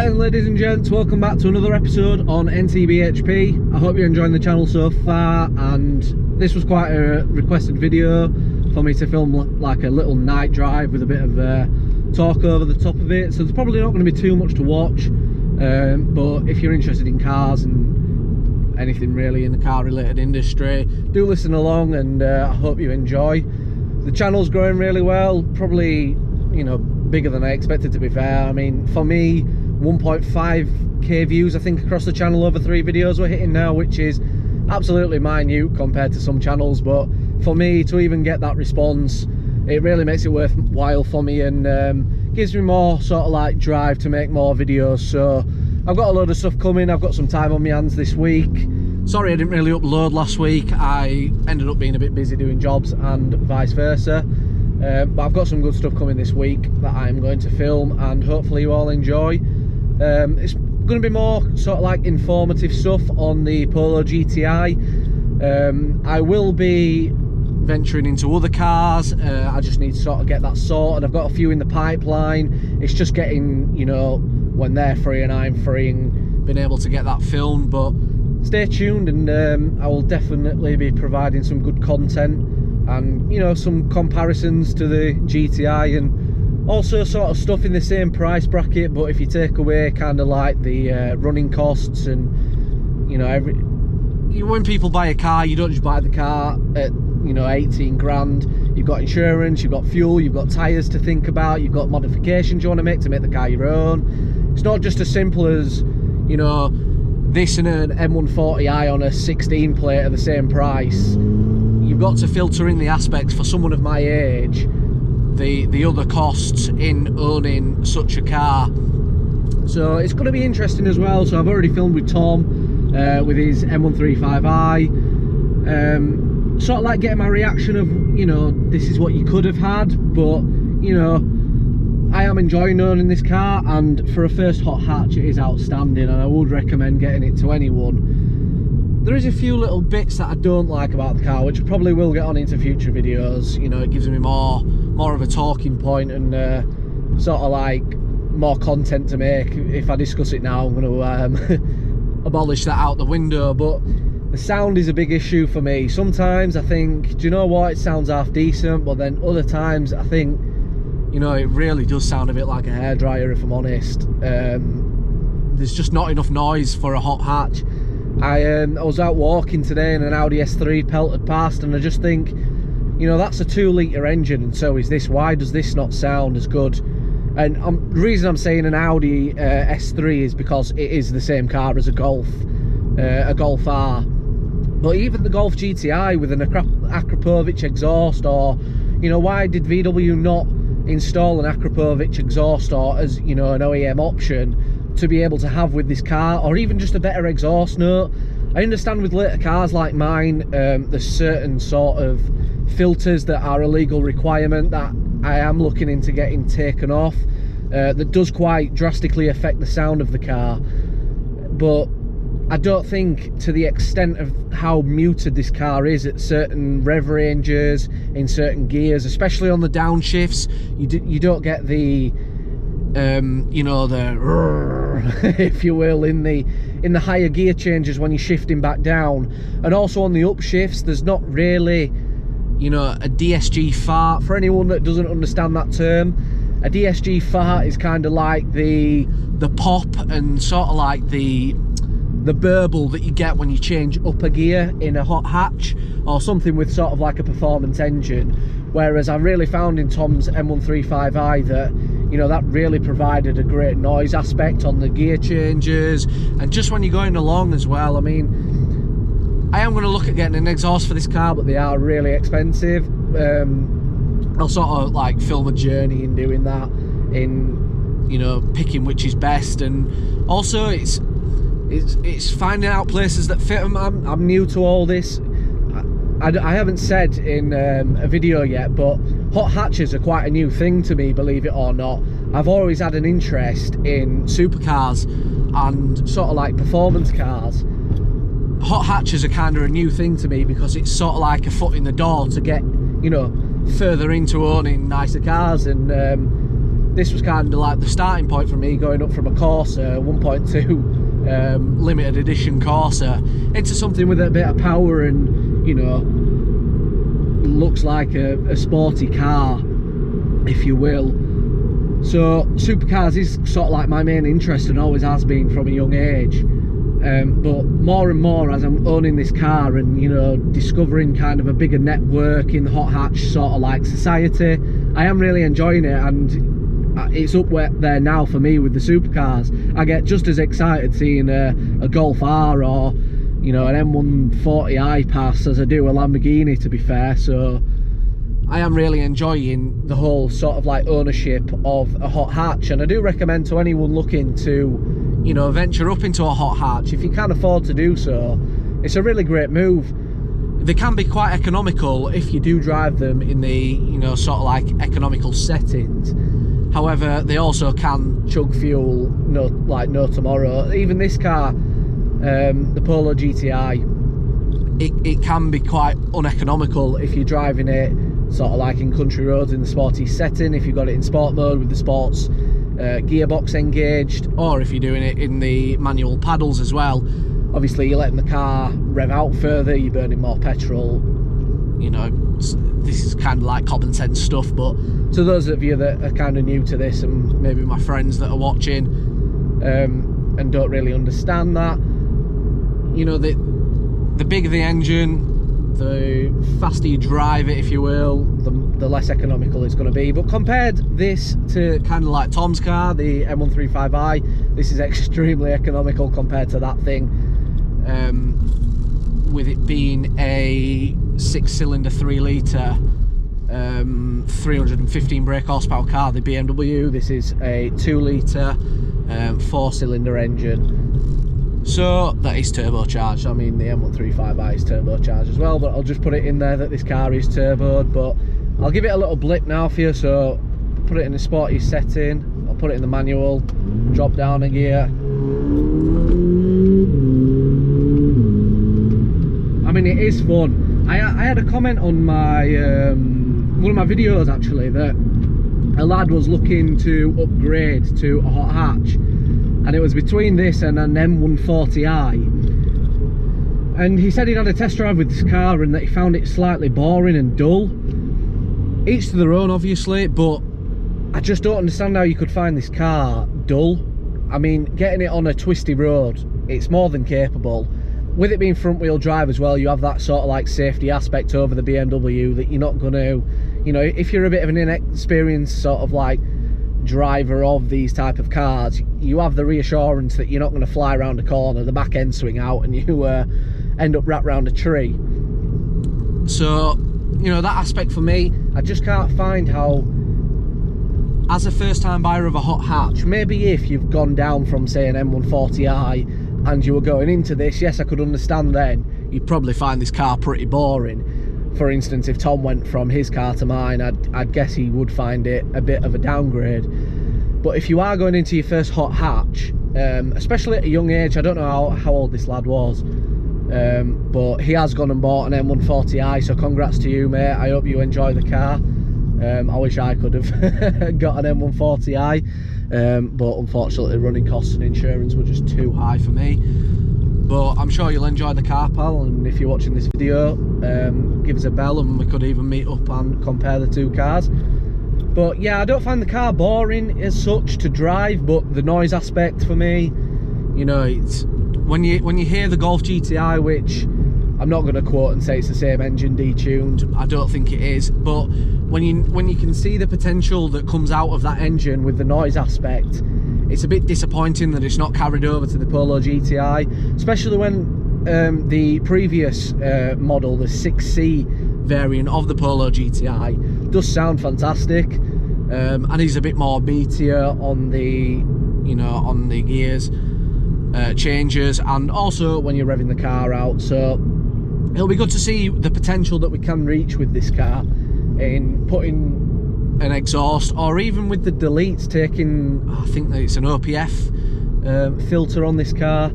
Right then, ladies and gents, welcome back to another episode on NCBHP. I hope you're enjoying the channel so far, and this was quite a requested video for me to film like a little night drive with a bit of talk over the top of it, so there's probably not going to be too much to watch, but if you're interested in cars and anything really in the car related industry, do listen along, and I hope you enjoy. The channel's growing really well, probably, you know, bigger than I expected, to be fair. I mean, for me, 1.5k views I think across the channel over 3 videos we're hitting now, which is absolutely minute compared to some channels, but for me to even get that response, it really makes it worthwhile for me, and gives me more sort of like drive to make more videos. So I've got a load of stuff coming. I've got some time on my hands this week. Sorry I didn't really upload last week, I ended up being a bit busy doing jobs and vice versa, but I've got some good stuff coming this week that I'm going to film, and hopefully you all enjoy. It's going to be more sort of like informative stuff on the Polo Gti. I will be venturing into other cars. I just need to sort of get that sorted. I've got a few in the pipeline. It's just getting, you know, when they're free and I'm free, and being able to get that filmed. But stay tuned, and I will definitely be providing some good content, and, you know, some comparisons to the GTI, and also sort of stuff in the same price bracket, but if you take away kind of like the running costs, and, you know, when people buy a car, you don't just buy the car at, you know, 18 grand. You've got insurance, you've got fuel, you've got tyres to think about, you've got modifications you want to make the car your own. It's not just as simple as, you know, this and an M140i on a 16 plate at the same price. You've got to filter in the aspects for someone of my age, the other costs in owning such a car. So it's going to be interesting as well. So I've already filmed with Tom with his M135i, sort of like getting my reaction of, you know, this is what you could have had, but, you know, I am enjoying owning this car, and for a first hot hatch it is outstanding, and I would recommend getting it to anyone. There is a few little bits that I don't like about the car, which I probably will get on into future videos. You know, it gives me more of a talking point, and sort of like more content to make. If I discuss it now, I'm going to abolish that out the window. But the sound is a big issue for me. Sometimes I think, do you know what, it sounds half decent, but then other times I think, you know, it really does sound a bit like a hairdryer, if I'm honest. There's just not enough noise for a hot hatch. I was out walking today and an Audi S3 pelted past, and I just think, you know, that's a 2-litre engine, and so is this. Why does this not sound as good? And the reason I'm saying an Audi S3 is because it is the same car as a Golf R. But even the Golf GTI with an Akrapovic exhaust, or, you know, why did VW not install an Akrapovic exhaust, or as, you know, an OEM option to be able to have with this car, or even just a better exhaust note? I understand with later cars like mine, there's certain sort of filters that are a legal requirement that I am looking into getting taken off, that does quite drastically affect the sound of the car, but I don't think to the extent of how muted this car is at certain rev ranges, in certain gears, especially on the downshifts. You don't get the you know, the if you will, in the higher gear changes when you're shifting back down. And also on the upshifts, there's not really, you know, a DSG fart. For anyone that doesn't understand that term, a DSG fart is kind of like the pop and sort of like the burble that you get when you change up a gear in a hot hatch, or something with sort of like a performance engine. Whereas I really found in Tom's M135i that, you know, that really provided a great noise aspect on the gear changes, and just when you're going along as well. I mean, I am going to look at getting an exhaust for this car, but they are really expensive. I'll sort of like film a journey in doing that, in, you know, picking which is best, and also it's finding out places that fit them. I'm new to all this. I haven't said in a video yet, but hot hatches are quite a new thing to me, believe it or not. I've always had an interest in supercars and sort of like performance cars. Hot hatches are kind of a new thing to me, because it's sort of like a foot in the door to get, you know, further into owning nicer cars. And this was kind of like the starting point for me, going up from a Corsa 1.2 limited edition Corsa into something with a bit of power and, you know, looks like a sporty car, if you will. So supercars is sort of like my main interest and always has been from a young age. But more and more as I'm owning this car and, you know, discovering kind of a bigger network in the hot hatch sort of like society, I am really enjoying it, and it's up there now for me with the supercars. I get just as excited seeing a Golf R or, you know, an M140i pass as I do a Lamborghini, to be fair. So I am really enjoying the whole sort of like ownership of a hot hatch, and I do recommend to anyone looking to, you know, venture up into a hot hatch, if you can afford to do so, it's a really great move. They can be quite economical if you do drive them in the, you know, sort of like economical settings. However, they also can chug fuel no tomorrow. Even this car, the Polo Gti, it can be quite uneconomical if you're driving it sort of like in country roads in the sporty setting, if you've got it in sport mode with the sports gearbox engaged, or if you're doing it in the manual paddles as well. Obviously you're letting the car rev out further, you're burning more petrol, you know, this is kind of like common sense stuff. But to those of you that are kind of new to this, and maybe my friends that are watching and don't really understand that, you know, the bigger the engine, the faster you drive it, if you will, the less economical it's going to be. But compared this to kind of like Tom's car, the M135i, this is extremely economical compared to that thing, with it being a 6-cylinder 3-litre 315 brake horsepower car, the BMW. This is a 2-litre 4-cylinder engine. So that is turbocharged. I mean, the M135i is turbocharged as well, but I'll just put it in there that this car is turboed. But I'll give it a little blip now for you. So put it in the sporty setting, I'll put it in the manual, drop down a gear. I mean, it is fun. I had a comment on my one of my videos actually, that a lad was looking to upgrade to a hot hatch, and it was between this and an M140i, and he said he'd had a test drive with this car and that he found it slightly boring and dull. Each to their own, obviously, but I just don't understand how you could find this car dull. I mean, getting it on a twisty road, it's more than capable. With it being front wheel drive as well, you have that sort of like safety aspect over the BMW that you're not going to, you know, if you're a bit of an inexperienced sort of like driver of these type of cars, you have the reassurance that you're not going to fly around a corner, the back end swing out, and you end up wrapped around a tree. So, you know, that aspect for me, I just can't find how, as a first time buyer of a hot hatch, maybe if you've gone down from say an M140i and you were going into this, yes, I could understand then you'd probably find this car pretty boring. For instance, if Tom went from his car to mine, I'd guess he would find it a bit of a downgrade. But if you are going into your first hot hatch, especially at a young age, I don't know how old this lad was, but he has gone and bought an M140i, so congrats to you, mate. I hope you enjoy the car. I wish I could have got an M140i, but unfortunately running costs and insurance were just too high for me. But I'm sure you'll enjoy the car, pal, and if you're watching this video, give us a bell and we could even meet up and compare the two cars. But yeah, I don't find the car boring as such to drive, but the noise aspect for me, you know, it's when you hear the Golf GTI, which I'm not going to quote and say it's the same engine detuned, I don't think it is, but when you can see the potential that comes out of that engine with the noise aspect, it's a bit disappointing that it's not carried over to the Polo GTI, especially when the previous model, the 6C variant of the Polo GTI, does sound fantastic, and is a bit more beatier on the, you know, on the gears changes, and also when you're revving the car out. So it'll be good to see the potential that we can reach with this car in putting an exhaust, or even with the deletes, taking, I think that it's an OPF filter on this car,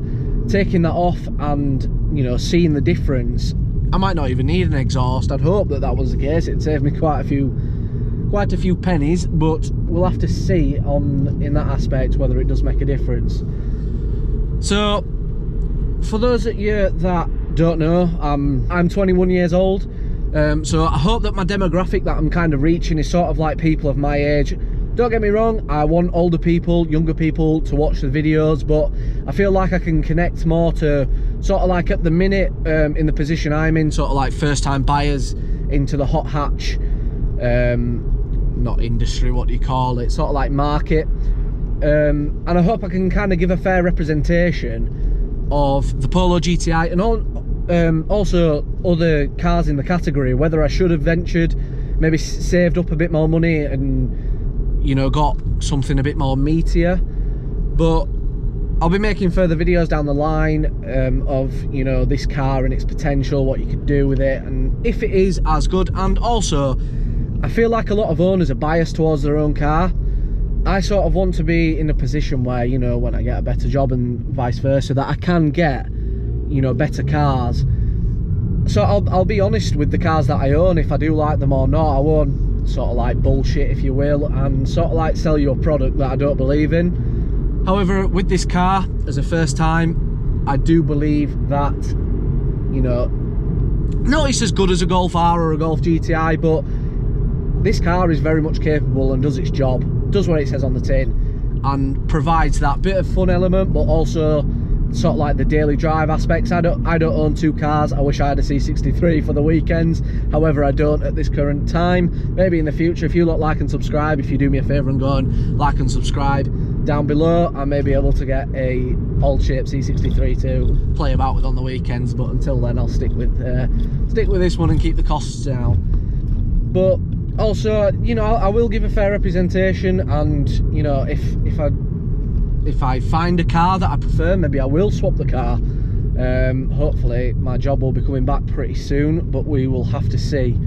taking that off and, you know, seeing the difference. I might not even need an exhaust. I'd hope that that was the case. It'd save me quite a few quite a few pennies, but we'll have to see in that aspect whether it does make a difference. So for those of you that don't know, I'm 21 years old, so I hope that my demographic that I'm kind of reaching is sort of like people of my age. Don't get me wrong, I want older people, younger people to watch the videos, but I feel like I can connect more to sort of like, at the minute, in the position I'm in, sort of like first time buyers into the hot hatch, not industry, what do you call it, sort of like market, and I hope I can kind of give a fair representation of the Polo Gti and also other cars in the category, whether I should have ventured, maybe saved up a bit more money and, you know, got something a bit more meatier. But I'll be making further videos down the line of, you know, this car and its potential, what you could do with it, and if it is as good. And also, I feel like a lot of owners are biased towards their own car. I sort of want to be in a position where, you know, when I get a better job and vice versa, that I can get, you know, better cars. So I'll be honest with the cars that I own, if I do like them or not. I won't sort of like bullshit, if you will, and sort of like sell you a product that I don't believe in. However, with this car, as a first time, I do believe that, you know, not it's as good as a Golf R or a Golf GTI, but this car is very much capable and does its job, does what it says on the tin, and provides that bit of fun element, but also sort of like the daily drive aspects. I don't own two cars. I wish I had a C63 for the weekends, however I don't at this current time. Maybe in the future. If you lot like and subscribe, if you do me a favour and go and like and subscribe down below, I may be able to get a old shape C63 to play about with on the weekends, but until then I'll stick with this one and keep the costs down. But also, you know, I will give a fair representation, and, you know, if I find a car that I prefer, maybe I will swap the car. Hopefully my job will be coming back pretty soon, but we will have to see.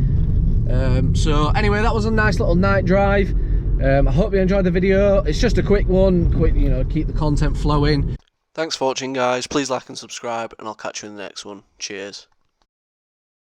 So anyway, that was a nice little night drive. I hope you enjoyed the video. It's just a quick one, you know, keep the content flowing. Thanks for watching, guys. Please like and subscribe, and I'll catch you in the next one. Cheers.